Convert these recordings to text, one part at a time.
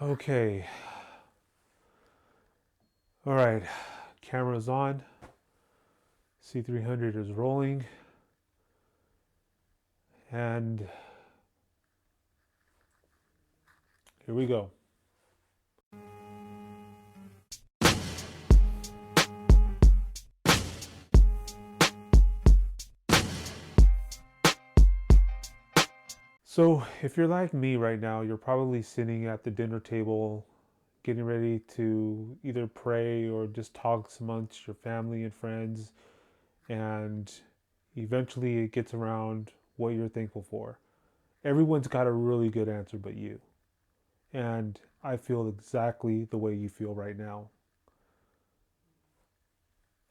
Okay. All right. Camera's on. C300 is rolling. And here we go. So, if you're like me right now, you're probably sitting at the dinner table getting ready to either pray or just talk amongst your family and friends. And eventually it gets around what you're thankful for. Everyone's got a really good answer but you. And I feel exactly the way you feel right now.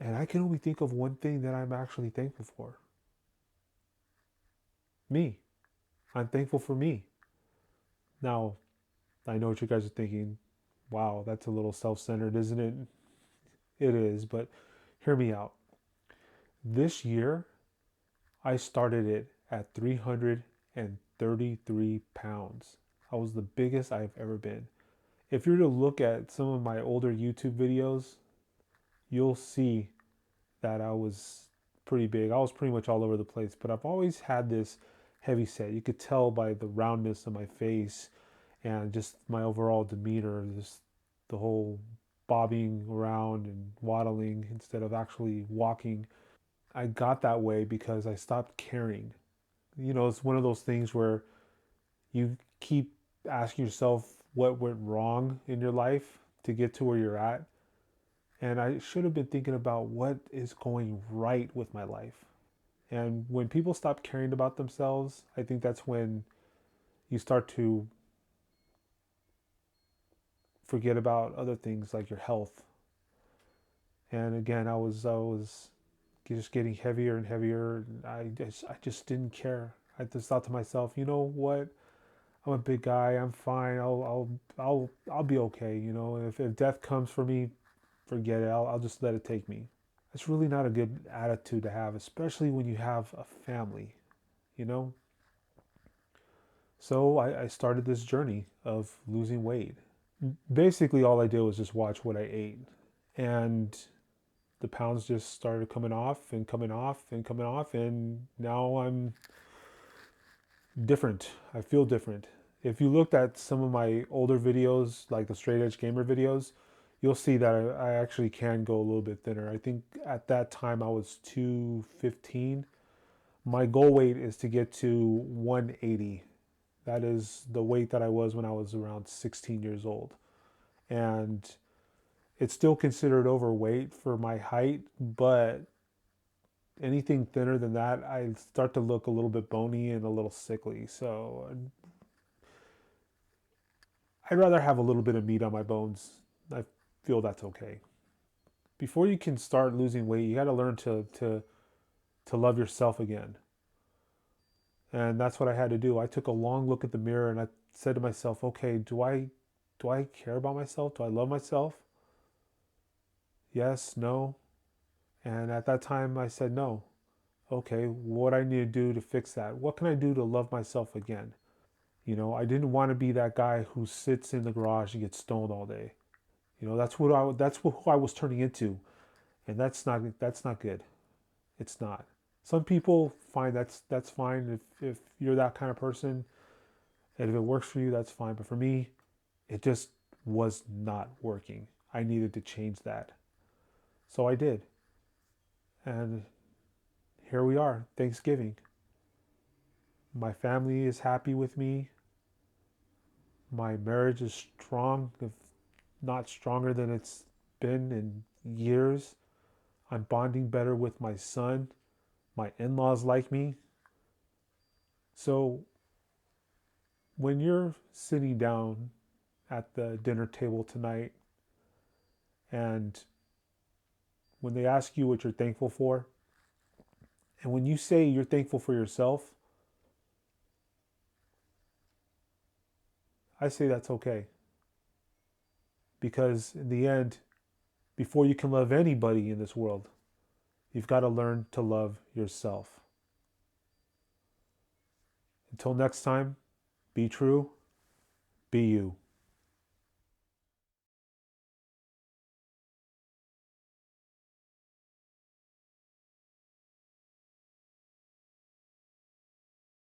And I can only think of one thing that I'm actually thankful for: me. I'm thankful for me. Now, I know what you guys are thinking. Wow, that's a little self centered, isn't it? It is, but hear me out. This year, I started it at 333 pounds. I was the biggest I've ever been. If you were to look at some of my older YouTube videos, you'll see that I was pretty big. I was pretty much all over the place, but I've always had this heavy set. You could tell by the roundness of my face and just my overall demeanor, just the whole bobbing around and waddling instead of actually walking. I got that way because I stopped caring. It's one of those things where you keep asking yourself what went wrong in your life to get to where you're at. And I should have been thinking about what is going right with my life. And when people stop caring about themselves, I think that's when you start to forget about other things like your health. And again, I was just getting heavier and heavier. And I just didn't care. I just thought to myself, you know what? I'm a big guy. I'm fine. I'll be okay. If death comes for me, forget it. I'll just let it take me. It's really not a good attitude to have, especially when you have a family, you know? So I started this journey of losing weight. Basically, all I did was just watch what I ate. And the pounds just started coming off and coming off and coming off. And now I'm different. I feel different. If you looked at some of my older videos, like the Straight Edge Gamer videos, you'll see that I actually can go a little bit thinner. I think at that time I was 215. My goal weight is to get to 180. That is the weight that I was when I was around 16 years old. And it's still considered overweight for my height, but anything thinner than that, I start to look a little bit bony and a little sickly. So I'd rather have a little bit of meat on my bones. I feel that's okay. Before you can start losing weight, you got to learn to love yourself again. And that's what I had to do. I took a long look at the mirror and I said to myself, okay, do I care about myself? Do I love myself? Yes, no. And at that time I said no. Okay, what I need to do to fix that? What can I do to love myself again? I didn't want to be that guy who sits in the garage and gets stoned all day. Who I was turning into, and that's not good. It's not. Some people find that's fine if you're that kind of person, and if it works for you, that's fine. But for me, it just was not working. I needed to change that, so I did, and here we are. Thanksgiving. My family is happy with me. My marriage is strong, if not stronger than it's been in years. I'm bonding better with my son. My in laws like me. So when you're sitting down at the dinner table tonight and when they ask you what you're thankful for, and when you say you're thankful for yourself, I say that's okay. Because in the end, before you can love anybody in this world, you've got to learn to love yourself. Until next time, be true, be you.